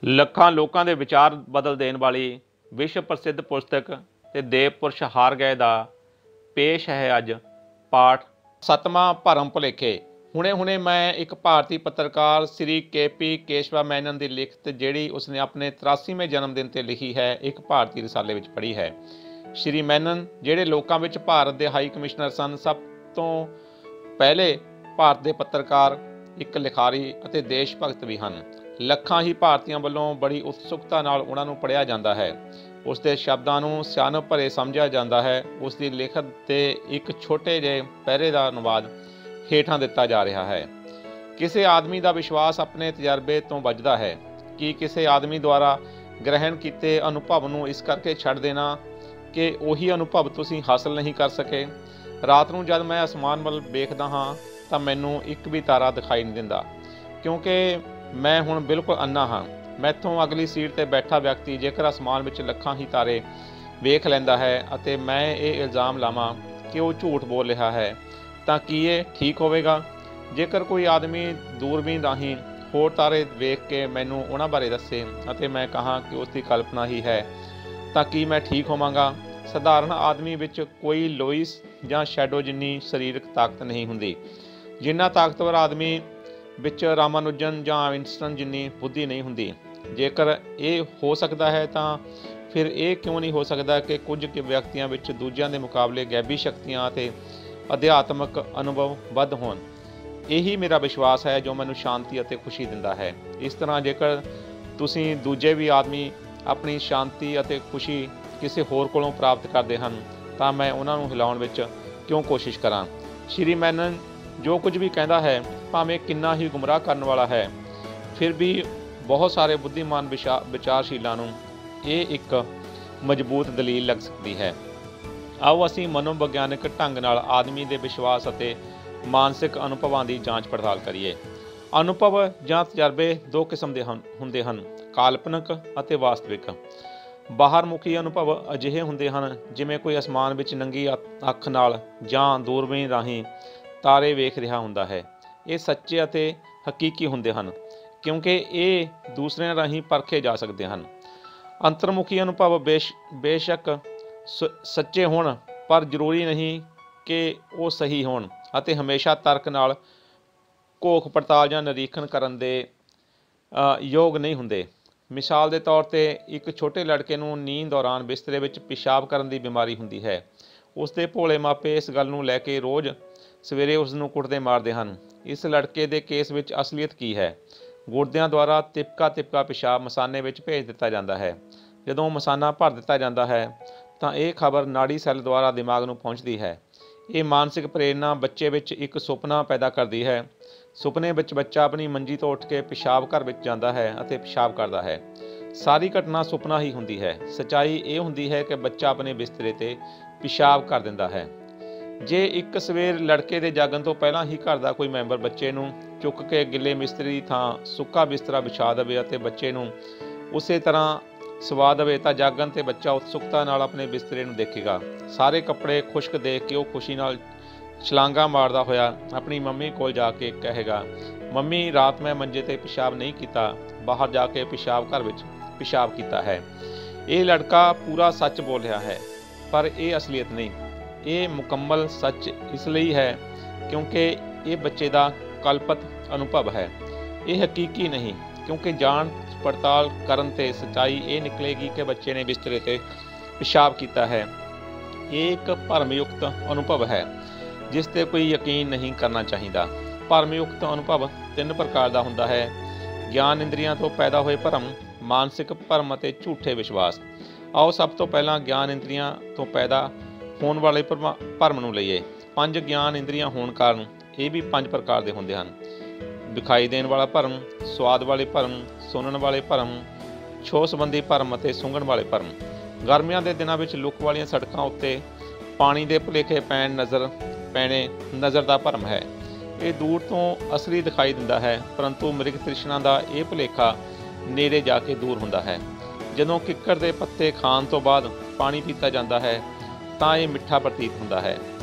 ਲੱਖਾਂ ਲੋਕਾਂ ਦੇ ਵਿਚਾਰ ਬਦਲ ਦੇਣ ਵਾਲੀ ਵਿਸ਼ਵ ਪ੍ਰਸਿੱਧ ਪੁਸਤਕ ਤੇ ਦੇਵ ਪੁਰਸ਼ ਹਾਰ ਗਏ ਦਾ ਪੇਸ਼ ਹੈ ਅੱਜ ਪਾਠ 7ਵਾਂ ਭਰਮ ਭੁਲੇਖੇ। ਹੁਣੇ ਮੈਂ ਇੱਕ ਭਾਰਤੀ ਪੱਤਰਕਾਰ ਸ੍ਰੀ ਕੇ.ਪੀ. ਕੇਸ਼ਵਾ ਮੈਨਨ ਦੀ ਲਿਖਤ ਜਿਹੜੀ ਉਸਨੇ ਆਪਣੇ 83ਵੇਂ ਜਨਮ ਦਿਨ ਤੇ ਲਿਖੀ ਹੈ ਇੱਕ ਭਾਰਤੀ ਰਸਾਲੇ ਵਿੱਚ ਪੜ੍ਹੀ ਹੈ। ਸ਼੍ਰੀ ਮੈਨਨ ਜਿਹੜੇ ਲੋਕਾਂ ਵਿੱਚ ਭਾਰਤ ਦੇ ਹਾਈ ਕਮਿਸ਼ਨਰ ਸਨ, ਸਭ ਤੋਂ ਪਹਿਲੇ ਭਾਰਤ ਦੇ ਪੱਤਰਕਾਰ, ਇੱਕ ਲਿਖਾਰੀ ਅਤੇ ਦੇਸ਼ ਭਗਤ ਵੀ ਹਨ। ਲੱਖਾਂ ਹੀ ਭਾਰਤੀਆਂ ਵੱਲੋਂ ਬੜੀ ਉਤਸੁਕਤਾ ਨਾਲ ਉਹਨਾਂ ਨੂੰ ਪੜ੍ਹਿਆ ਜਾਂਦਾ ਹੈ। ਉਸ ਦੇ ਸ਼ਬਦਾਂ ਨੂੰ ਸਿਆਣਪ ਭਰੇ ਸਮਝਿਆ ਜਾਂਦਾ ਹੈ। ਉਸ ਦੀ ਲਿਖਤ ਦੇ ਇੱਕ ਛੋਟੇ ਜਿਹੇ ਪਹਿਰੇ ਦਾ ਅਨੁਵਾਦ ਹੇਠਾਂ ਦਿੱਤਾ ਜਾ ਰਿਹਾ ਹੈ। ਕਿਸੇ ਆਦਮੀ ਦਾ ਵਿਸ਼ਵਾਸ ਆਪਣੇ ਤਜਰਬੇ ਤੋਂ ਵੱਜਦਾ ਹੈ ਕਿ ਕਿਸੇ ਆਦਮੀ ਦੁਆਰਾ ਗ੍ਰਹਿਣ ਕੀਤੇ ਅਨੁਭਵ ਨੂੰ ਇਸ ਕਰਕੇ ਛੱਡ ਦੇਣਾ ਕਿ ਉਹੀ ਅਨੁਭਵ ਤੁਸੀਂ ਹਾਸਲ ਨਹੀਂ ਕਰ ਸਕੇ। ਰਾਤ ਨੂੰ ਜਦ ਮੈਂ ਅਸਮਾਨ ਵੱਲ ਵੇਖਦਾ ਹਾਂ ਤਾਂ ਮੈਨੂੰ ਇੱਕ ਵੀ ਤਾਰਾ ਦਿਖਾਈ ਨਹੀਂ ਦਿੰਦਾ, ਕਿਉਂਕਿ ਮੈਂ ਹੁਣ ਬਿਲਕੁਲ ਅੰਨਾ ਹਾਂ। ਮੈਥੋਂ ਅਗਲੀ ਸੀਟ 'ਤੇ ਬੈਠਾ ਵਿਅਕਤੀ ਜੇਕਰ ਅਸਮਾਨ ਵਿੱਚ ਲੱਖਾਂ ਹੀ ਤਾਰੇ ਵੇਖ ਲੈਂਦਾ ਹੈ ਅਤੇ ਮੈਂ ਇਹ ਇਲਜ਼ਾਮ ਲਾਵਾਂ ਕਿ ਉਹ ਝੂਠ ਬੋਲ ਰਿਹਾ ਹੈ ਤਾਂ ਕੀ ਇਹ ਠੀਕ ਹੋਵੇਗਾ? ਜੇਕਰ ਕੋਈ ਆਦਮੀ ਦੂਰਬੀਨ ਰਾਹੀਂ ਹੋਰ ਤਾਰੇ ਵੇਖ ਕੇ ਮੈਨੂੰ ਉਹਨਾਂ ਬਾਰੇ ਦੱਸੇ ਅਤੇ ਮੈਂ ਕਹਾਂ ਕਿ ਉਸ ਦੀ ਕਲਪਨਾ ਹੀ ਹੈ ਤਾਂ ਕੀ ਮੈਂ ਠੀਕ ਹੋਵਾਂਗਾ? ਸਧਾਰਨ ਆਦਮੀ ਵਿੱਚ ਕੋਈ ਲੋਇਸ ਜਾਂ ਸ਼ੈਡੋ ਜਿੰਨੀ ਸਰੀਰਕ ਤਾਕਤ ਨਹੀਂ ਹੁੰਦੀ, ਜਿੰਨਾ ਤਾਕਤਵਰ ਆਦਮੀ ਵਿੱਚ ਰਾਮਾਨੁਜਨ ਜਾਂ ਆਇਨਸਟਾਈਨ ਜਿੰਨੀ ਬੁੱਧੀ ਨਹੀਂ ਹੁੰਦੀ। ਜੇਕਰ ਇਹ ਹੋ ਸਕਦਾ ਹੈ ਤਾਂ ਫਿਰ ਇਹ ਕਿਉਂ ਨਹੀਂ ਹੋ ਸਕਦਾ ਕਿ ਕੁਝ ਵਿਅਕਤੀਆਂ ਵਿੱਚ ਦੂਜਿਆਂ ਦੇ ਮੁਕਾਬਲੇ ਗੈਬੀ ਸ਼ਕਤੀਆਂ ਅਤੇ ਅਧਿਆਤਮਕ ਅਨੁਭਵ ਵੱਧ ਹੋਣ। ਇਹੀ ਮੇਰਾ ਵਿਸ਼ਵਾਸ ਹੈ ਜੋ ਮੈਨੂੰ ਸ਼ਾਂਤੀ ਅਤੇ ਖੁਸ਼ੀ ਦਿੰਦਾ ਹੈ। ਇਸ ਤਰ੍ਹਾਂ ਜੇਕਰ ਤੁਸੀਂ ਦੂਜੇ ਵੀ ਆਦਮੀ ਆਪਣੀ ਸ਼ਾਂਤੀ ਅਤੇ ਖੁਸ਼ੀ ਕਿਸੇ ਹੋਰ ਕੋਲੋਂ ਪ੍ਰਾਪਤ ਕਰਦੇ ਹਨ ਤਾਂ ਮੈਂ ਉਹਨਾਂ ਨੂੰ ਹਿਲਾਉਣ ਵਿੱਚ ਕਿਉਂ ਕੋਸ਼ਿਸ਼ ਕਰਾਂ? ਸ਼੍ਰੀ ਮੈਨਨ ਜੋ ਕੁਝ ਵੀ ਕਹਿੰਦਾ ਹੈ, ਭਾਵੇਂ ਕਿੰਨਾ ਹੀ ਗੁੰਮਰਾਹ ਕਰਨ ਵਾਲਾ ਹੈ, ਫਿਰ ਵੀ ਬਹੁਤ ਸਾਰੇ ਬੁੱਧੀਮਾਨ ਵਿਚਾਰਸ਼ੀਲਾਂ ਨੂੰ ਇਹ ਇੱਕ ਮਜ਼ਬੂਤ ਦਲੀਲ ਲੱਗ ਸਕਦੀ ਹੈ। ਆਓ ਅਸੀਂ ਮਨੋਵਿਗਿਆਨਕ ਢੰਗ ਨਾਲ ਆਦਮੀ ਦੇ ਵਿਸ਼ਵਾਸ ਅਤੇ ਮਾਨਸਿਕ ਅਨੁਭਵਾਂ ਦੀ ਜਾਂਚ ਪੜਤਾਲ ਕਰੀਏ। ਅਨੁਭਵ ਜਾਂ ਤਜਰਬੇ ਦੋ ਕਿਸਮ ਦੇ ਹੁੰਦੇ ਹਨ, ਕਾਲਪਨਿਕ ਅਤੇ ਵਾਸਤਵਿਕ। ਬਾਹਰਮੁਖੀ ਅਨੁਭਵ ਅਜਿਹੇ ਹੁੰਦੇ ਹਨ ਜਿਵੇਂ ਕੋਈ ਅਸਮਾਨ ਵਿੱਚ ਨੰਗੀ ਅੱਖ ਨਾਲ ਜਾਂ ਦੂਰਬੀਨ ਰਾਹੀਂ ਤਾਰੇ ਵੇਖ ਰਿਹਾ ਹੁੰਦਾ ਹੈ। ਇਹ ਸੱਚੇ ਅਤੇ ਹਕੀਕੀ ਹੁੰਦੇ ਹਨ ਕਿਉਂਕਿ ਇਹ ਦੂਸਰਿਆਂ ਰਾਹੀਂ ਪਰਖੇ ਜਾ ਸਕਦੇ ਹਨ। ਅੰਤਰਮੁਖੀ ਅਨੁਭਵ ਬੇਸ਼ੱਕ ਸੱਚੇ ਹੋਣ, ਪਰ ਜ਼ਰੂਰੀ ਨਹੀਂ ਕਿ ਉਹ ਸਹੀ ਹੋਣ ਅਤੇ ਹਮੇਸ਼ਾ ਤਰਕ ਨਾਲ ਘੋਖ ਪੜਤਾਲ ਜਾਂ ਨਿਰੀਖਣ ਕਰਨ ਦੇ ਯੋਗ ਨਹੀਂ ਹੁੰਦੇ। ਮਿਸਾਲ ਦੇ ਤੌਰ 'ਤੇ ਇੱਕ ਛੋਟੇ ਲੜਕੇ ਨੂੰ ਨੀਂਦ ਦੌਰਾਨ ਬਿਸਤਰੇ ਵਿੱਚ ਪਿਸ਼ਾਬ ਕਰਨ ਦੀ ਬਿਮਾਰੀ ਹੁੰਦੀ ਹੈ। ਉਸ ਦੇ ਭੋਲੇ ਮਾਪੇ ਇਸ ਗੱਲ ਨੂੰ ਲੈ ਕੇ ਰੋਜ਼ ਸਵੇਰੇ ਉਸ ਨੂੰ ਕੁੱਟਦੇ ਮਾਰਦੇ ਹਨ। ਇਸ ਲੜਕੇ ਦੇ ਕੇਸ ਵਿੱਚ ਅਸਲੀਅਤ ਕੀ ਹੈ? ਗੁਰਦਿਆਂ ਦੁਆਰਾ ਤਿਪਕਾ ਪਿਸ਼ਾਬ ਮਸਾਨੇ ਵਿੱਚ ਭੇਜ ਦਿੱਤਾ ਜਾਂਦਾ ਹੈ। ਜਦੋਂ ਮਸਾਨਾ ਭਰ ਦਿੱਤਾ ਜਾਂਦਾ ਹੈ ਤਾਂ ਇਹ ਖਬਰ ਨਾੜੀ ਸੈੱਲ ਦੁਆਰਾ ਦਿਮਾਗ ਨੂੰ ਪਹੁੰਚਦੀ ਹੈ। ਇਹ ਮਾਨਸਿਕ ਪ੍ਰੇਰਨਾ ਬੱਚੇ ਵਿੱਚ ਇੱਕ ਸੁਪਨਾ ਪੈਦਾ ਕਰਦੀ ਹੈ। ਸੁਪਨੇ ਵਿੱਚ ਬੱਚਾ ਆਪਣੀ ਮੰਜੀ ਤੋਂ ਉੱਠ ਕੇ ਪਿਸ਼ਾਬ ਘਰ ਵਿੱਚ ਜਾਂਦਾ ਹੈ ਅਤੇ ਪਿਸ਼ਾਬ ਕਰਦਾ ਹੈ। ਸਾਰੀ ਘਟਨਾ ਸੁਪਨਾ ਹੀ ਹੁੰਦੀ ਹੈ। ਸੱਚਾਈ ਇਹ ਹੁੰਦੀ ਹੈ ਕਿ ਬੱਚਾ ਆਪਣੇ ਬਿਸਤਰੇ 'ਤੇ ਪਿਸ਼ਾਬ ਕਰ ਦਿੰਦਾ ਹੈ। ਜੇ ਇੱਕ ਸਵੇਰ ਲੜਕੇ ਦੇ ਜਾਗਣ ਤੋਂ ਪਹਿਲਾਂ ਹੀ ਘਰ ਦਾ ਕੋਈ ਮੈਂਬਰ ਬੱਚੇ ਨੂੰ ਚੁੱਕ ਕੇ ਗਿੱਲੇ ਬਿਸਤਰੇ ਦੀ ਥਾਂ ਸੁੱਕਾ ਬਿਸਤਰਾ ਵਿਛਾ ਦੇਵੇ ਅਤੇ ਬੱਚੇ ਨੂੰ ਉਸੇ ਤਰ੍ਹਾਂ ਸਵਾ ਦੇਵੇ ਤਾਂ ਜਾਗਣ 'ਤੇ ਬੱਚਾ ਉਤਸੁਕਤਾ ਨਾਲ ਆਪਣੇ ਬਿਸਤਰੇ ਨੂੰ ਦੇਖੇਗਾ। ਸਾਰੇ ਕੱਪੜੇ ਖੁਸ਼ਕ ਦੇਖ ਕੇ ਉਹ ਖੁਸ਼ੀ ਨਾਲ ਛਲਾਂਗਾ ਮਾਰਦਾ ਹੋਇਆ ਆਪਣੀ ਮੰਮੀ ਕੋਲ ਜਾ ਕੇ ਕਹੇਗਾ, ਮੰਮੀ ਰਾਤ ਮੈਂ ਮੰਜੇ 'ਤੇ ਪਿਸ਼ਾਬ ਨਹੀਂ ਕੀਤਾ, ਬਾਹਰ ਜਾ ਕੇ ਪਿਸ਼ਾਬ ਘਰ ਵਿੱਚ ਪਿਸ਼ਾਬ ਕੀਤਾ ਹੈ। ਇਹ ਲੜਕਾ ਪੂਰਾ ਸੱਚ ਬੋਲ ਰਿਹਾ ਹੈ, ਪਰ ਇਹ ਅਸਲੀਅਤ ਨਹੀਂ। ਇਹ ਮੁਕੰਮਲ ਸੱਚ ਇਸ ਲਈ ਹੈ ਕਿਉਂਕਿ ਇਹ ਬੱਚੇ ਦਾ ਕਲਪਤ ਅਨੁਭਵ ਹੈ। ਇਹ ਹਕੀਕੀ ਨਹੀਂ, ਕਿਉਂਕਿ ਜਾਂਚ ਪੜਤਾਲ ਕਰਨ 'ਤੇ ਸੱਚਾਈ ਇਹ ਨਿਕਲੇਗੀ ਕਿ ਬੱਚੇ ਨੇ ਬਿਸਤਰੇ 'ਤੇ ਪਿਸ਼ਾਬ ਕੀਤਾ ਹੈ। ਇਹ ਇੱਕ ਭਰਮਯੁਕਤ ਅਨੁਭਵ ਹੈ ਜਿਸ 'ਤੇ ਕੋਈ ਯਕੀਨ ਨਹੀਂ ਕਰਨਾ ਚਾਹੀਦਾ। ਭਰਮਯੁਕਤ ਅਨੁਭਵ 3 ਪ੍ਰਕਾਰ ਦਾ ਹੁੰਦਾ ਹੈ: ਗਿਆਨ ਇੰਦਰੀਆਂ ਤੋਂ ਪੈਦਾ ਹੋਏ ਭਰਮ, ਮਾਨਸਿਕ ਭਰਮ ਅਤੇ ਝੂਠੇ ਵਿਸ਼ਵਾਸ। ਆਓ ਸਭ ਤੋਂ ਪਹਿਲਾਂ ਗਿਆਨ ਇੰਦਰੀਆਂ ਤੋਂ ਪੈਦਾ ਹੋਣ ਵਾਲੇ ਭਰਮ ਨੂੰ ਲਈਏ। 5 ਗਿਆਨ ਇੰਦਰੀਆਂ ਹੋਣ ਕਾਰਨ ਇਹ ਵੀ 5 ਪ੍ਰਕਾਰ ਦੇ ਹੁੰਦੇ ਹਨ: ਦਿਖਾਈ ਦੇਣ ਵਾਲਾ ਭਰਮ, ਸਵਾਦ ਵਾਲੇ ਭਰਮ, ਸੁਣਨ ਵਾਲੇ ਭਰਮ, ਛੋਹ ਸੰਬੰਧੀ ਭਰਮ ਅਤੇ ਸੁੰਘਣ ਵਾਲੇ ਭਰਮ। ਗਰਮੀਆਂ ਦੇ ਦਿਨਾਂ ਵਿੱਚ ਲੁੱਕ ਵਾਲੀਆਂ ਸੜਕਾਂ ਉੱਤੇ ਪਾਣੀ ਦੇ ਭੁਲੇਖੇ ਪੈਣੇ ਨਜ਼ਰ ਦਾ ਭਰਮ ਹੈ। ਇਹ ਦੂਰ ਤੋਂ ਅਸਲੀ ਦਿਖਾਈ ਦਿੰਦਾ ਹੈ, ਪਰੰਤੂ ਮ੍ਰਿਗ ਤ੍ਰਿਸ਼ਨਾ ਦਾ ਇਹ ਭੁਲੇਖਾ ਨੇੜੇ ਜਾ ਕੇ ਦੂਰ ਹੁੰਦਾ ਹੈ। ਜਦੋਂ ਕਿੱਕਰ ਦੇ ਪੱਤੇ ਖਾਣ ਤੋਂ ਬਾਅਦ ਪਾਣੀ ਪੀਤਾ ਜਾਂਦਾ ਹੈ ਤਾਂ ਇਹ ਮਿੱਠਾ ਪ੍ਰਤੀਤ ਹੁੰਦਾ ਹੈ।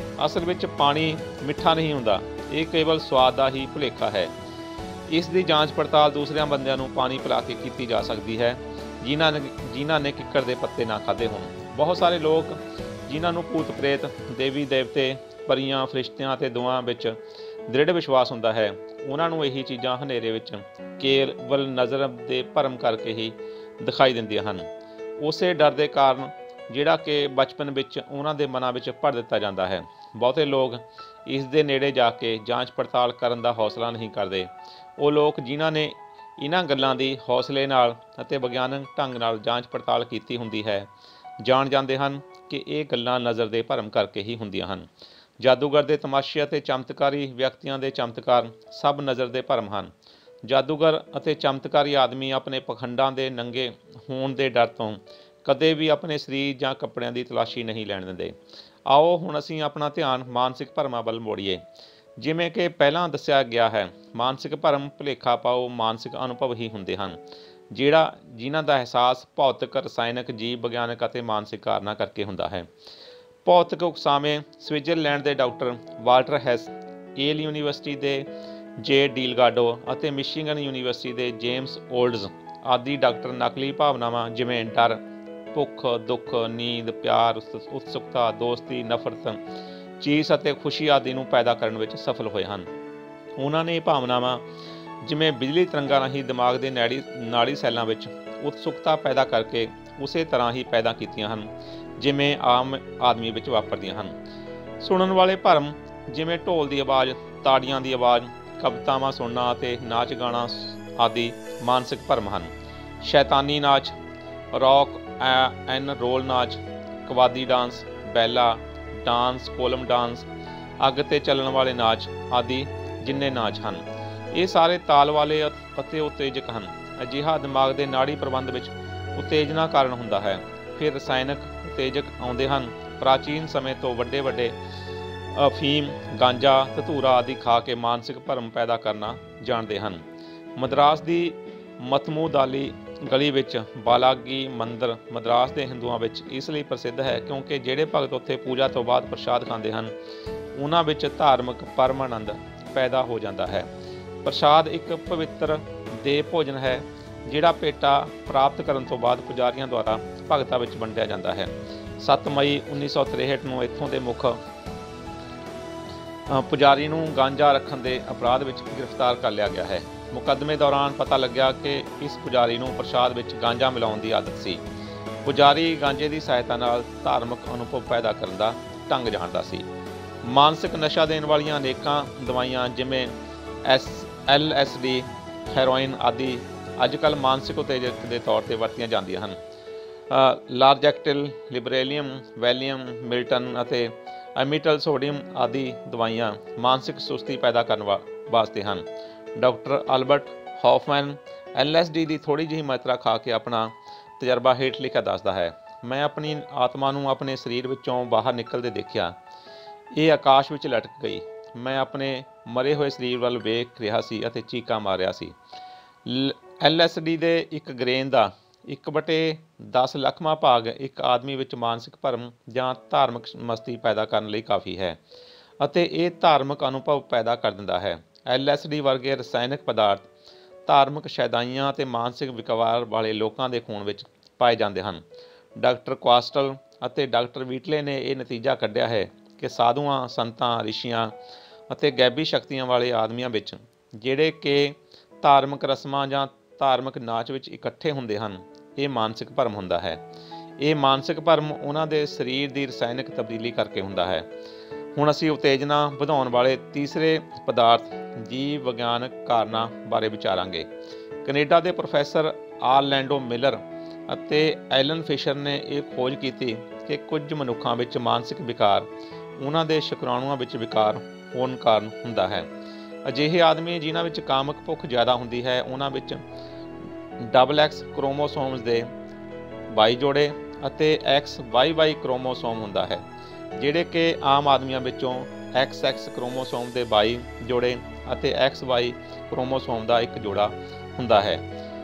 ਅਸਲ ਵਿੱਚ ਪਾਣੀ ਮਿੱਠਾ ਨਹੀਂ ਹੁੰਦਾ, ਇਹ ਕੇਵਲ ਸਵਾਦ ਦਾ ਹੀ ਭੁਲੇਖਾ ਹੈ। ਇਸ ਦੀ ਜਾਂਚ ਪੜਤਾਲ ਦੂਸਰਿਆਂ ਬੰਦਿਆਂ ਨੂੰ ਪਾਣੀ ਪਿਲਾ ਕੇ ਕੀਤੀ ਜਾ ਸਕਦੀ ਹੈ ਜਿਨ੍ਹਾਂ ਨੇ ਕਿੱਕਰ ਦੇ ਪੱਤੇ ਨਾ ਖਾਧੇ ਹੋਣ। ਬਹੁਤ ਸਾਰੇ ਲੋਕ ਜਿਨ੍ਹਾਂ ਨੂੰ ਭੂਤ ਪ੍ਰੇਤ, ਦੇਵੀ ਦੇਵਤੇ, ਪਰੀਆਂ, ਫਰਿਸ਼ਤਿਆਂ ਅਤੇ ਦੁਆਵਾਂ ਵਿੱਚ ਦ੍ਰਿੜ ਵਿਸ਼ਵਾਸ ਹੁੰਦਾ ਹੈ, ਉਹਨਾਂ ਨੂੰ ਇਹੀ ਚੀਜ਼ਾਂ ਹਨੇਰੇ ਵਿੱਚ ਕੇਵਲ ਨਜ਼ਰ ਦੇ ਭਰਮ ਕਰਕੇ ਹੀ ਦਿਖਾਈ ਦਿੰਦੀਆਂ ਹਨ। ਉਸੇ ਡਰ ਦੇ ਕਾਰਨ ਜਿਹੜਾ ਕਿ ਬਚਪਨ ਵਿੱਚ ਉਹਨਾਂ ਦੇ ਮਨਾਂ ਵਿੱਚ ਭਰ ਦਿੱਤਾ ਜਾਂਦਾ ਹੈ। ਬਹੁਤੇ ਲੋਕ ਇਸ ਦੇ ਨੇੜੇ ਜਾ ਕੇ ਜਾਂਚ ਪੜਤਾਲ ਕਰਨ ਦਾ ਹੌਸਲਾ ਨਹੀਂ ਕਰਦੇ। ਉਹ ਲੋਕ ਜਿਨ੍ਹਾਂ ਨੇ ਇਹਨਾਂ ਗੱਲਾਂ ਦੀ ਹੌਸਲੇ ਨਾਲ ਅਤੇ ਵਿਗਿਆਨਕ ਢੰਗ ਨਾਲ ਜਾਂਚ ਪੜਤਾਲ ਕੀਤੀ ਹੁੰਦੀ ਹੈ, ਜਾਣ ਜਾਂਦੇ ਹਨ ਕਿ ਇਹ ਗੱਲਾਂ ਨਜ਼ਰ ਦੇ ਭਰਮ ਕਰਕੇ ਹੀ ਹੁੰਦੀਆਂ ਹਨ। ਜਾਦੂਗਰ ਦੇ ਤਮਾਸ਼ੇ ਅਤੇ ਚਮਤਕਾਰੀ ਵਿਅਕਤੀਆਂ ਦੇ ਚਮਤਕਾਰ ਸਭ ਨਜ਼ਰ ਦੇ ਭਰਮ ਹਨ। ਜਾਦੂਗਰ ਅਤੇ ਚਮਤਕਾਰੀ ਆਦਮੀ ਆਪਣੇ ਪਖੰਡਾਂ ਦੇ ਨੰਗੇ ਹੋਣ ਦੇ ਡਰ ਤੋਂ ਕਦੇ ਵੀ ਆਪਣੇ ਸਰੀਰ ਜਾਂ ਕੱਪੜਿਆਂ ਦੀ ਤਲਾਸ਼ੀ ਨਹੀਂ ਲੈਣ ਦਿੰਦੇ। ਆਓ ਹੁਣ ਅਸੀਂ ਆਪਣਾ ਧਿਆਨ ਮਾਨਸਿਕ ਭਰਮਾਂ ਵੱਲ ਮੋੜੀਏ। ਜਿਵੇਂ ਕਿ ਪਹਿਲਾਂ ਦੱਸਿਆ ਗਿਆ ਹੈ, ਮਾਨਸਿਕ ਭਰਮ ਭੁਲੇਖਾ ਪਾਓ ਮਾਨਸਿਕ ਅਨੁਭਵ ਹੀ ਹੁੰਦੇ ਹਨ ਜਿਨ੍ਹਾਂ ਦਾ ਅਹਿਸਾਸ ਭੌਤਿਕ, ਰਸਾਇਣਕ, ਜੀਵ ਵਿਗਿਆਨਕ ਅਤੇ ਮਾਨਸਿਕ ਕਾਰਨਾਂ ਕਰਕੇ ਹੁੰਦਾ ਹੈ। ਭੌਤਿਕ ਉਕਸਾਵੇਂ ਸਵਿਟਜ਼ਰਲੈਂਡ ਦੇ doctor Walter has, El university ਦੇ ਜੇ ਡੀਲਗਾਡੋ ਅਤੇ ਮਿਸ਼ੀਗਨ ਯੂਨੀਵਰਸਿਟੀ ਦੇ ਜੇਮਸ ਓਲਡਜ਼ ਆਦਿ ਡਾਕਟਰ ਨਕਲੀ ਭਾਵਨਾਵਾਂ ਜਿਵੇਂ ਡਰ, ਭੁੱਖ, ਦੁੱਖ, ਨੀਂਦ, ਪਿਆਰ, ਉਤਸੁਕਤਾ, ਦੋਸਤੀ, ਨਫ਼ਰਤ, ਚੀਸ ਅਤੇ ਖੁਸ਼ੀ ਆਦਿ ਨੂੰ ਪੈਦਾ ਕਰਨ ਵਿੱਚ ਸਫਲ ਹੋਏ ਹਨ। ਉਹਨਾਂ ਨੇ ਇਹ ਭਾਵਨਾਵਾਂ ਜਿਵੇਂ ਬਿਜਲੀ ਤਰੰਗਾਂ ਰਾਹੀਂ ਦਿਮਾਗ ਦੇ ਨਾੜੀ ਸੈੱਲਾਂ ਵਿੱਚ ਉਤਸੁਕਤਾ ਪੈਦਾ ਕਰਕੇ ਉਸੇ ਤਰ੍ਹਾਂ ਹੀ ਪੈਦਾ ਕੀਤੀਆਂ ਹਨ ਜਿਵੇਂ ਆਮ ਆਦਮੀ ਵਿੱਚ ਵਾਪਰਦੀਆਂ ਹਨ। ਸੁਣਨ ਵਾਲੇ ਭਰਮ ਜਿਵੇਂ ਢੋਲ ਦੀ ਆਵਾਜ਼, ਤਾੜੀਆਂ ਦੀ ਆਵਾਜ਼, ਕਵਿਤਾਵਾਂ ਸੁਣਨਾ ਅਤੇ ਨਾਚ ਗਾਣਾ ਆਦਿ ਮਾਨਸਿਕ ਭਰਮ ਹਨ। ਸ਼ੈਤਾਨੀ ਨਾਚ, ਰੌਕ ਐਨ ਰੋਲ ਨਾਚ, ਕਵਾਦੀ ਡਾਂਸ, ਬੈਲਾ ਡਾਂਸ, ਕੋਲਮ ਡਾਂਸ, ਅੱਗ 'ਤੇ ਚੱਲਣ ਵਾਲੇ ਨਾਚ ਆਦਿ ਜਿੰਨੇ ਨਾਚ ਹਨ, ਇਹ ਸਾਰੇ ਤਾਲ ਵਾਲੇ ਅਤੇ ਉਤੇਜਕ ਹਨ। ਅਜਿਹਾ ਦਿਮਾਗ ਦੇ ਨਾੜੀ ਪ੍ਰਬੰਧ ਵਿੱਚ ਉਤੇਜਨਾ ਕਾਰਨ ਹੁੰਦਾ ਹੈ। ਫਿਰ ਰਸਾਇਣਕ ਉਤੇਜਕ ਆਉਂਦੇ ਹਨ। ਪ੍ਰਾਚੀਨ ਸਮੇਂ ਤੋਂ ਵੱਡੇ ਅਫੀਮ, ਗਾਂਜਾ, ਧਤੂਰਾ ਆਦਿ ਖਾ ਕੇ ਮਾਨਸਿਕ ਭਰਮ ਪੈਦਾ ਕਰਨਾ ਜਾਣਦੇ ਹਨ। ਮਦਰਾਸ ਦੀ ਮਤਮੂਦਾਲੀ ਗਲੀ ਵਿੱਚ ਬਾਲਾਗੀ ਮੰਦਰ ਮਦਰਾਸ ਦੇ ਹਿੰਦੂਆਂ ਵਿੱਚ ਇਸ ਲਈ ਪ੍ਰਸਿੱਧ ਹੈ ਕਿਉਂਕਿ ਜਿਹੜੇ ਭਗਤ ਉੱਥੇ ਪੂਜਾ ਤੋਂ ਬਾਅਦ ਪ੍ਰਸ਼ਾਦ ਖਾਂਦੇ ਹਨ, ਉਹਨਾਂ ਵਿੱਚ ਧਾਰਮਿਕ ਪਰਮ ਆਨੰਦ ਪੈਦਾ ਹੋ ਜਾਂਦਾ ਹੈ। ਪ੍ਰਸ਼ਾਦ ਇੱਕ ਪਵਿੱਤਰ ਦੇਹ ਭੋਜਨ ਹੈ ਜਿਹੜਾ ਭੇਟਾ ਪ੍ਰਾਪਤ ਕਰਨ ਤੋਂ ਬਾਅਦ ਪੁਜਾਰੀਆਂ ਦੁਆਰਾ ਭਗਤਾਂ ਵਿੱਚ ਵੰਡਿਆ ਜਾਂਦਾ ਹੈ। 7 ਮਈ 1963 ਨੂੰ ਇੱਥੋਂ ਦੇ ਮੁੱਖ ਪੁਜਾਰੀ ਨੂੰ ਗਾਂਜਾ ਰੱਖਣ ਦੇ ਅਪਰਾਧ ਵਿੱਚ ਗ੍ਰਿਫਤਾਰ ਕਰ ਲਿਆ ਗਿਆ ਹੈ। ਮੁਕੱਦਮੇ ਦੌਰਾਨ ਪਤਾ ਲੱਗਿਆ ਕਿ ਇਸ ਪੁਜਾਰੀ ਨੂੰ ਪ੍ਰਸ਼ਾਦ ਵਿੱਚ ਗਾਂਜਾ ਮਿਲਾਉਣ ਦੀ ਆਦਤ ਸੀ। ਪੁਜਾਰੀ ਗਾਂਜੇ ਦੀ ਸਹਾਇਤਾ ਨਾਲ ਧਾਰਮਿਕ ਅਨੁਭਵ ਪੈਦਾ ਕਰਨ ਦਾ ਢੰਗ ਜਾਣਦਾ ਸੀ। ਮਾਨਸਿਕ ਨਸ਼ਾ ਦੇਣ ਵਾਲੀਆਂ ਅਨੇਕਾਂ ਦਵਾਈਆਂ ਜਿਵੇਂ LSD, ਹੈਰੋਇਨ ਆਦਿ ਅੱਜ ਕੱਲ੍ਹ ਮਾਨਸਿਕ ਉਤੇਜਕ ਦੇ ਤੌਰ 'ਤੇ ਵਰਤੀਆਂ ਜਾਂਦੀਆਂ ਹਨ। ਲਾਰਜੈਕਟਿਲ, ਲਿਬਰੇਲੀਅਮ, ਵੈਲੀਅਮ, ਮਿਲਟਨ ਅਤੇ ਐਮੀਟਲ ਸੋਡੀਅਮ ਆਦਿ ਦਵਾਈਆਂ ਮਾਨਸਿਕ ਸੁਸਤੀ ਪੈਦਾ ਕਰਨ ਵਾਸਤੇ ਹਨ। ਡਾਕਟਰ ਅਲਬਰਟ ਹੌਫਮੈਨ LSD ਦੀ ਥੋੜ੍ਹੀ ਜਿਹੀ ਮਾਤਰਾ ਖਾ ਕੇ ਆਪਣਾ ਤਜਰਬਾ ਹੇਠ ਲਿਖਿਆ ਦੱਸਦਾ ਹੈ। ਮੈਂ ਆਪਣੀ ਆਤਮਾ ਨੂੰ ਆਪਣੇ ਸਰੀਰ ਵਿੱਚੋਂ ਬਾਹਰ ਨਿਕਲਦੇ ਦੇਖਿਆ। ਇਹ ਆਕਾਸ਼ ਵਿੱਚ ਲਟਕ ਗਈ। ਮੈਂ ਆਪਣੇ ਮਰੇ ਹੋਏ ਸਰੀਰ ਵੱਲ ਵੇਖ ਰਿਹਾ ਸੀ ਅਤੇ ਚੀਕਾਂ ਮਾਰ ਰਿਹਾ ਸੀ। LSD ਦੇ ਇੱਕ ਗ੍ਰੇਨ ਦਾ 1/10 ਲੱਖਵਾਂ ਭਾਗ ਇੱਕ ਆਦਮੀ ਵਿੱਚ ਮਾਨਸਿਕ ਭਰਮ ਜਾਂ ਧਾਰਮਿਕ ਮਸਤੀ ਪੈਦਾ ਕਰਨ ਲਈ ਕਾਫੀ ਹੈ ਅਤੇ ਇਹ ਧਾਰਮਿਕ ਅਨੁਭਵ ਪੈਦਾ ਕਰ ਦਿੰਦਾ ਹੈ। LSD ਵਰਗੇ ਰਸਾਇਣਕ ਪਦਾਰਥ ਧਾਰਮਿਕ ਸ਼ੈਦਾਈਆਂ ਅਤੇ ਮਾਨਸਿਕ ਵਿਕਾਰ ਵਾਲੇ ਲੋਕਾਂ ਦੇ ਖੂਨ ਵਿੱਚ ਪਾਏ ਜਾਂਦੇ ਹਨ। ਡਾਕਟਰ ਕੁਆਸਟਲ ਅਤੇ ਡਾਕਟਰ ਵੀਟਲੇ ਨੇ ਇਹ ਨਤੀਜਾ ਕੱਢਿਆ ਹੈ ਕਿ ਸਾਧੂਆਂ, ਸੰਤਾਂ, ਰਿਸ਼ੀਆਂ ਅਤੇ ਗੈਬੀ ਸ਼ਕਤੀਆਂ ਵਾਲੇ ਆਦਮੀਆਂ ਵਿੱਚ ਜਿਹੜੇ ਕਿ ਧਾਰਮਿਕ ਰਸਮਾਂ ਜਾਂ ਧਾਰਮਿਕ ਨਾਚ ਵਿੱਚ ਇਕੱਠੇ ਹੁੰਦੇ ਹਨ, ਇਹ ਮਾਨਸਿਕ ਭਰਮ ਹੁੰਦਾ ਹੈ। ਇਹ ਮਾਨਸਿਕ ਭਰਮ ਉਹਨਾਂ ਦੇ ਸਰੀਰ ਦੀ ਰਸਾਇਣਕ ਤਬਦੀਲੀ ਕਰਕੇ ਹੁੰਦਾ ਹੈ। ਹੁਣ ਅਸੀਂ ਉਤੇਜਨਾ ਵਧਾਉਣ ਵਾਲੇ ਤੀਸਰੇ ਪਦਾਰਥ ਜੀਵ ਵਿਗਿਆਨਕ ਕਾਰਨਾਂ ਬਾਰੇ ਵਿਚਾਰਾਂਗੇ। ਕੈਨੇਡਾ ਦੇ ਪ੍ਰੋਫੈਸਰ ਆਰਲੈਂਡੋ ਮਿਲਰ ਅਤੇ ਐਲਨ ਫਿਸ਼ਰ ਨੇ ਇਹ ਖੋਜ ਕੀਤੀ ਕਿ ਕੁਝ ਮਨੁੱਖਾਂ ਵਿੱਚ ਮਾਨਸਿਕ ਵਿਕਾਰ ਉਹਨਾਂ ਦੇ ਸ਼ੁਕਰਾਣੂਆਂ ਵਿੱਚ ਵਿਕਾਰ ਹੋਣ ਕਾਰਨ ਹੁੰਦਾ ਹੈ। ਅਜਿਹੇ ਆਦਮੀ ਜਿਨ੍ਹਾਂ ਵਿੱਚ ਕਾਮਕ ਭੁੱਖ ਜ਼ਿਆਦਾ ਹੁੰਦੀ ਹੈ, ਉਹਨਾਂ ਵਿੱਚ XX ਕ੍ਰੋਮੋਸੋਮਸ ਦੇ 22 ਜੋੜੇ ਅਤੇ XYY ਕ੍ਰੋਮੋਸੋਮ ਹੁੰਦਾ ਹੈ, ਜਿਹੜੇ ਕਿ ਆਮ ਆਦਮੀਆਂ ਵਿੱਚੋਂ XX ਕ੍ਰੋਮੋਸੋਮ ਦੇ 22 ਜੋੜੇ ਅਤੇ XY ਕ੍ਰੋਮੋਸੋਮ ਦਾ 1 ਜੋੜਾ ਹੁੰਦਾ ਹੈ।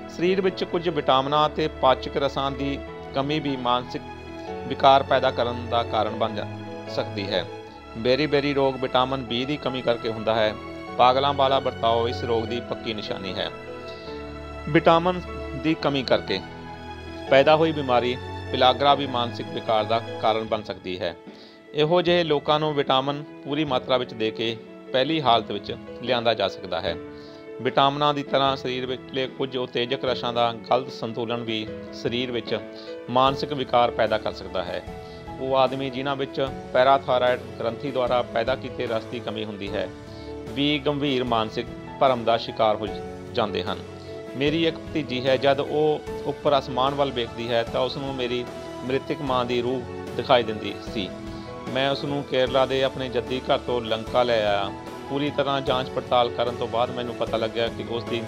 ਸਰੀਰ ਵਿੱਚ ਕੁਝ ਵਿਟਾਮਿਨਾਂ ਅਤੇ ਪਾਚਕ ਰਸਾਂ ਦੀ ਕਮੀ ਵੀ ਮਾਨਸਿਕ विकार पैदा करन दा कारण बन सकती है। बेरी-बेरी रोग विटामिन बी की कमी करके हुंदा है। पागलों वाला बर्ताव इस रोग की पक्की निशानी है। विटामिन की कमी करके पैदा हुई बीमारी पिलागरा भी मानसिक विकार का कारण बन सकती है। इहो ਜਿਹੇ लोगों को विटामिन पूरी मात्रा ਵਿੱਚ ਦੇ ਕੇ ਪਹਿਲੀ ਹਾਲਤ ਵਿੱਚ ਲਿਆਂਦਾ ਜਾ ਸਕਦਾ ਹੈ। ਵਿਟਾਮਿਨਾਂ ਦੀ ਤਰ੍ਹਾਂ ਸਰੀਰ ਵਿਚਲੇ ਕੁਝ ਉਤੇਜਕ ਰਸਾਂ ਦਾ ਗਲਤ ਸੰਤੁਲਨ ਵੀ ਸਰੀਰ ਵਿੱਚ ਮਾਨਸਿਕ ਵਿਕਾਰ ਪੈਦਾ ਕਰ ਸਕਦਾ ਹੈ। ਉਹ ਆਦਮੀ ਜਿਨ੍ਹਾਂ ਵਿੱਚ ਪੈਰਾਥਾਇਰਾਇਡ ਗ੍ਰੰਥੀ ਦੁਆਰਾ ਪੈਦਾ ਕੀਤੇ ਰਸ ਦੀ ਕਮੀ ਹੁੰਦੀ ਹੈ ਵੀ ਗੰਭੀਰ ਮਾਨਸਿਕ ਭਰਮ ਦਾ ਸ਼ਿਕਾਰ ਹੋ ਜਾਂਦੇ ਹਨ। ਮੇਰੀ ਇੱਕ ਭਤੀਜੀ ਹੈ, ਜਦ ਉਹ ਉੱਪਰ ਅਸਮਾਨ ਵੱਲ ਵੇਖਦੀ ਹੈ ਤਾਂ ਉਸ ਨੂੰ ਮੇਰੀ ਮ੍ਰਿਤਕ ਮਾਂ ਦੀ ਰੂਹ ਦਿਖਾਈ ਦਿੰਦੀ ਸੀ। ਮੈਂ ਉਸ ਨੂੰ ਕੇਰਲਾ ਦੇ ਆਪਣੇ ਜੱਦੀ ਘਰ ਤੋਂ ਲੰਕਾ ਲੈ ਆਇਆ। ਪੂਰੀ ਤਰ੍ਹਾਂ ਜਾਂਚ ਪੜਤਾਲ ਕਰਨ ਤੋਂ ਬਾਅਦ ਮੈਨੂੰ ਪਤਾ ਲੱਗਿਆ ਕਿ ਉਸ ਦੀ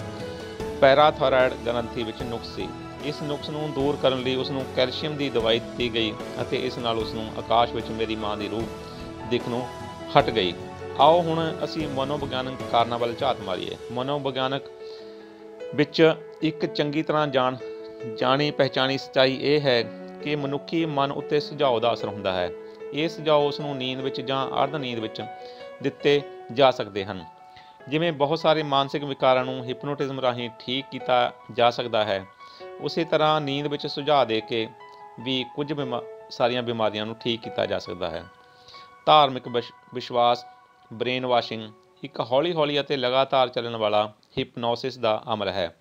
ਪੈਰਾਥਾਇਰਾਇਡ ਗ੍ਰੰਥੀ ਵਿੱਚ ਨੁਕਸ ਸੀ। ਇਸ ਨੁਕਸ ਨੂੰ ਦੂਰ ਕਰਨ ਲਈ ਉਸ ਨੂੰ ਕੈਲਸ਼ੀਅਮ ਦੀ ਦਵਾਈ ਦਿੱਤੀ ਗਈ ਅਤੇ ਇਸ ਨਾਲ ਉਸ ਨੂੰ ਆਕਾਸ਼ ਵਿੱਚ ਮੇਰੀ ਮਾਂ ਦੀ ਰੂਹ ਦਿਖਣੋਂ ਹਟ ਗਈ। ਆਓ ਹੁਣ ਅਸੀਂ ਮਨੋਵਿਗਿਆਨਕ ਕਾਰਨਾਂ ਵੱਲ ਝਾਤ ਮਾਰੀਏ। ਮਨੋਵਿਗਿਆਨਕ ਵਿੱਚ ਇੱਕ ਚੰਗੀ ਤਰ੍ਹਾਂ ਜਾਣੀ ਪਹਿਚਾਣੀ ਸੱਚਾਈ ਇਹ ਹੈ ਕਿ ਮਨੁੱਖੀ ਮਨ ਉੱਤੇ ਸੁਝਾਅ ਦਾ ਅਸਰ ਹੁੰਦਾ ਹੈ। ਇਹ ਸੁਝਾਅ ਉਸ ਨੂੰ ਨੀਂਦ ਵਿੱਚ ਜਾਂ ਅਰਧ ਨੀਂਦ ਵਿੱਚ ਦਿੱਤੇ ਜਾ ਸਕਦੇ ਹਨ। ਜਿਵੇਂ ਬਹੁਤ ਸਾਰੇ ਮਾਨਸਿਕ ਵਿਕਾਰਾਂ ਨੂੰ ਹਿਪਨੋਟਿਜ਼ਮ ਰਾਹੀਂ ਠੀਕ ਕੀਤਾ ਜਾ ਸਕਦਾ ਹੈ, ਉਸੇ ਤਰ੍ਹਾਂ ਨੀਂਦ ਵਿੱਚ ਸੁਝਾਅ ਦੇ ਕੇ ਵੀ ਕੁਝ ਸਾਰੀਆਂ ਬਿਮਾਰੀਆਂ ਨੂੰ ਠੀਕ ਕੀਤਾ ਜਾ ਸਕਦਾ ਹੈ। ਧਾਰਮਿਕ ਵਿਸ਼ਵਾਸ ਬ੍ਰੇਨ ਵਾਸ਼ਿੰਗ ਇੱਕ ਹੌਲੀ ਹੌਲੀ ਅਤੇ ਲਗਾਤਾਰ ਚੱਲਣ ਵਾਲਾ ਹਿਪਨੋਸਿਸ ਦਾ ਅਮਲ ਹੈ।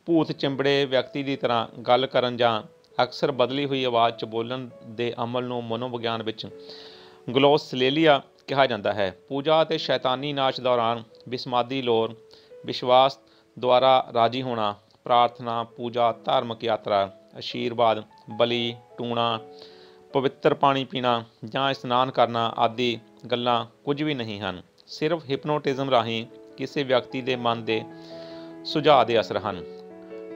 ਭੂਤ ਚਿੰਬੜੇ ਵਿਅਕਤੀ ਦੀ ਤਰ੍ਹਾਂ ਗੱਲ ਕਰਨ ਜਾਂ ਅਕਸਰ ਬਦਲੀ ਹੋਈ ਆਵਾਜ਼ 'ਚ ਬੋਲਣ ਦੇ ਅਮਲ ਨੂੰ ਮਨੋਵਿਗਿਆਨ ਵਿੱਚ ਗਲੋਸਲੇਲੀਆ ਕਿਹਾ ਜਾਂਦਾ ਹੈ। ਪੂਜਾ ਅਤੇ ਸ਼ੈਤਾਨੀ ਨਾਚ ਦੌਰਾਨ ਵਿਸਮਾਦੀ ਲੋਰ, ਵਿਸ਼ਵਾਸ ਦੁਆਰਾ ਰਾਜੀ ਹੋਣਾ, ਪ੍ਰਾਰਥਨਾ, ਪੂਜਾ, ਧਾਰਮਿਕ ਯਾਤਰਾ, ਆਸ਼ੀਰਵਾਦ, ਬਲੀ, ਟੂਣਾ, ਪਵਿੱਤਰ ਪਾਣੀ ਪੀਣਾ ਜਾਂ ਇਸ਼ਨਾਨ ਕਰਨਾ ਆਦਿ ਗੱਲਾਂ ਕੁਝ ਵੀ ਨਹੀਂ ਹਨ, ਸਿਰਫ ਹਿਪਨੋਟਿਜ਼ਮ ਰਾਹੀਂ ਕਿਸੇ ਵਿਅਕਤੀ ਦੇ ਮਨ ਦੇ ਸੁਝਾਅ ਦੇ ਅਸਰ ਹਨ।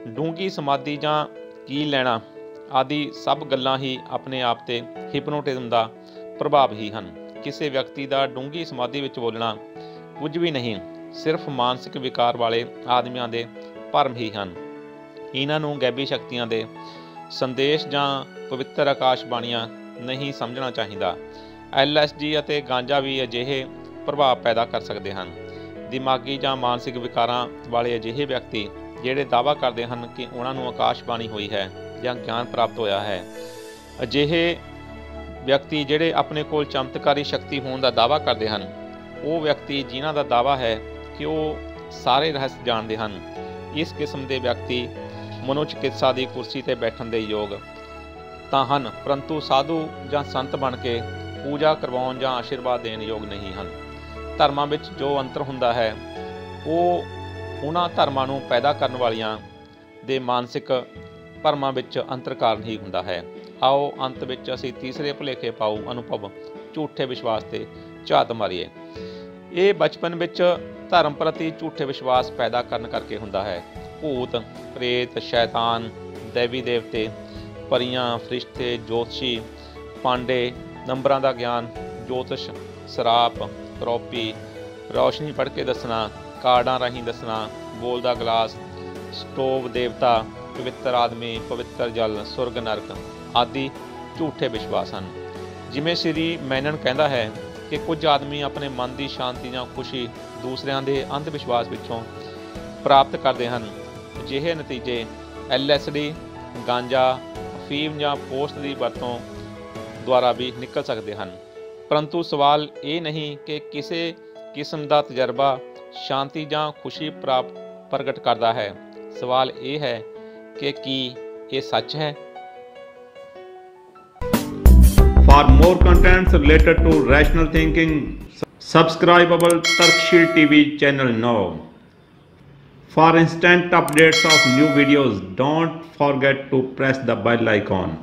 ਡੂੰਘੀ ਸਮਾਧੀ ਜਾਂ ਕੀ ਲੈਣਾ ਆਦਿ ਸਭ ਗੱਲਾਂ ਹੀ ਆਪਣੇ ਆਪ 'ਤੇ ਹਿਪਨੋਟਿਜ਼ਮ ਦਾ ਪ੍ਰਭਾਵ ਹੀ ਹਨ। ਕਿਸੇ ਵਿਅਕਤੀ ਦਾ ਡੂੰਘੀ ਸਮਾਧੀ ਵਿੱਚ ਬੋਲਣਾ ਕੁਝ ਵੀ ਨਹੀਂ, ਸਿਰਫ ਮਾਨਸਿਕ ਵਿਕਾਰ ਵਾਲੇ ਆਦਮੀਆਂ ਦੇ ਭਰਮ ਹੀ ਹਨ। ਇਹਨਾਂ ਨੂੰ ਗੈਬੀ ਸ਼ਕਤੀਆਂ ਦੇ ਸੰਦੇਸ਼ ਜਾਂ ਪਵਿੱਤਰ ਆਕਾਸ਼ਬਾਣੀਆਂ ਨਹੀਂ ਸਮਝਣਾ ਚਾਹੀਦਾ। LSD ਅਤੇ ਗਾਂਜਾ ਵੀ ਅਜਿਹੇ ਪ੍ਰਭਾਵ ਪੈਦਾ ਕਰ ਸਕਦੇ ਹਨ। ਦਿਮਾਗੀ ਜਾਂ ਮਾਨਸਿਕ ਵਿਕਾਰਾਂ ਵਾਲੇ ਅਜਿਹੇ ਵਿਅਕਤੀ ਜਿਹੜੇ ਦਾਅਵਾ ਕਰਦੇ ਹਨ ਕਿ ਉਹਨਾਂ ਨੂੰ ਆਕਾਸ਼ਬਾਣੀ ਹੋਈ ਹੈ ਜਾਂ ਗਿਆਨ ਪ੍ਰਾਪਤ ਹੋਇਆ ਹੈ, ਅਜਿਹੇ ਵਿਅਕਤੀ ਜਿਹੜੇ ਆਪਣੇ ਕੋਲ ਚਮਤਕਾਰੀ ਸ਼ਕਤੀ ਹੋਣ ਦਾ ਦਾਅਵਾ ਕਰਦੇ ਹਨ, ਉਹ ਵਿਅਕਤੀ ਜਿਨ੍ਹਾਂ ਦਾ ਦਾਅਵਾ ਹੈ ਕਿ ਉਹ ਸਾਰੇ ਰਹੱਸ ਜਾਣਦੇ ਹਨ, ਇਸ ਕਿਸਮ ਦੇ ਵਿਅਕਤੀ ਮਨੋਚਿਕਿਤਸਾ ਦੀ ਕੁਰਸੀ 'ਤੇ ਬੈਠਣ ਦੇ ਯੋਗ ਤਾਂ ਹਨ, ਪਰੰਤੂ ਸਾਧੂ ਜਾਂ ਸੰਤ ਬਣ ਕੇ ਪੂਜਾ ਕਰਵਾਉਣ ਜਾਂ ਆਸ਼ੀਰਵਾਦ ਦੇਣ ਯੋਗ ਨਹੀਂ ਹਨ। ਧਰਮਾਂ ਵਿੱਚ ਜੋ ਅੰਤਰ ਹੁੰਦਾ ਹੈ ਉਹ ਉਹਨਾਂ ਧਰਮਾਂ ਨੂੰ ਪੈਦਾ ਕਰਨ ਵਾਲੀਆਂ ਦੇ ਮਾਨਸਿਕ ਭਰਮਾਂ ਵਿੱਚ ਅੰਤਰ ਕਾਰਨ ਹੀ ਹੁੰਦਾ ਹੈ। ਆਓ ਅੰਤ ਵਿੱਚ ਅਸੀਂ ਤੀਸਰੇ ਭੁਲੇਖੇ ਪਾਊ ਅਨੁਭਵ ਝੂਠੇ ਵਿਸ਼ਵਾਸ 'ਤੇ ਝਾਤ ਮਾਰੀਏ। ਇਹ ਬਚਪਨ ਵਿੱਚ ਧਰਮ ਪ੍ਰਤੀ ਝੂਠੇ ਵਿਸ਼ਵਾਸ ਪੈਦਾ ਕਰਨ ਕਰਕੇ ਹੁੰਦਾ ਹੈ। ਭੂਤ, ਪ੍ਰੇਤ, ਸ਼ੈਤਾਨ, ਦੇਵੀ ਦੇਵਤੇ, ਪਰੀਆਂ, ਫਰਿਸ਼ਤੇ, ਜੋਤਸ਼ੀ, ਪਾਂਡੇ, ਨੰਬਰਾਂ ਦਾ ਗਿਆਨ, ਜੋਤਿਸ਼, ਸਰਾਪ, ਕਰੋਪੀ, ਰੌਸ਼ਨੀ ਪੜ੍ਹ ਕੇ ਦੱਸਣਾ, ਕਾਰਡਾਂ ਰਾਹੀਂ ਦੱਸਣਾ, ਬੋਲਦਾ ਗਲਾਸ, ਸਟੋਵ ਦੇਵਤਾ, ਪਵਿੱਤਰ ਆਦਮੀ, ਪਵਿੱਤਰ ਜਲ, ਸੁਰਗ ਨਰਕ ਆਦਿ ਝੂਠੇ ਵਿਸ਼ਵਾਸ ਹਨ। ਜਿਵੇਂ ਸ੍ਰੀ ਮੈਨਨ ਕਹਿੰਦਾ ਹੈ ਕਿ ਕੁਝ ਆਦਮੀ ਆਪਣੇ ਮਨ ਦੀ ਸ਼ਾਂਤੀ ਜਾਂ ਖੁਸ਼ੀ ਦੂਸਰਿਆਂ ਦੇ ਅੰਧ ਵਿਸ਼ਵਾਸ ਵਿੱਚੋਂ ਪ੍ਰਾਪਤ ਕਰਦੇ ਹਨ। ਅਜਿਹੇ ਨਤੀਜੇ LSD, ਗਾਂਜਾ, ਅਫੀਮ ਜਾਂ ਪੋਸਟ ਦੀ ਵਰਤੋਂ ਦੁਆਰਾ ਵੀ ਨਿਕਲ ਸਕਦੇ ਹਨ। ਪਰੰਤੂ ਸਵਾਲ ਇਹ ਨਹੀਂ ਕਿ ਕਿਸੇ ਕਿਸਮ ਦਾ ਤਜਰਬਾ ਸ਼ਾਂਤੀ ਜਾਂ ਖੁਸ਼ੀ ਪ੍ਰਗਟ ਕਰਦਾ ਹੈ। ਸਵਾਲ ਇਹ ਹੈ ਕਿ ਕੀ ਇਹ ਸੱਚ ਹੈ? For more contents related to rational thinking, subscribe our Tarkshil TV channel now. For instant updates of new videos, don't forget to press the bell icon.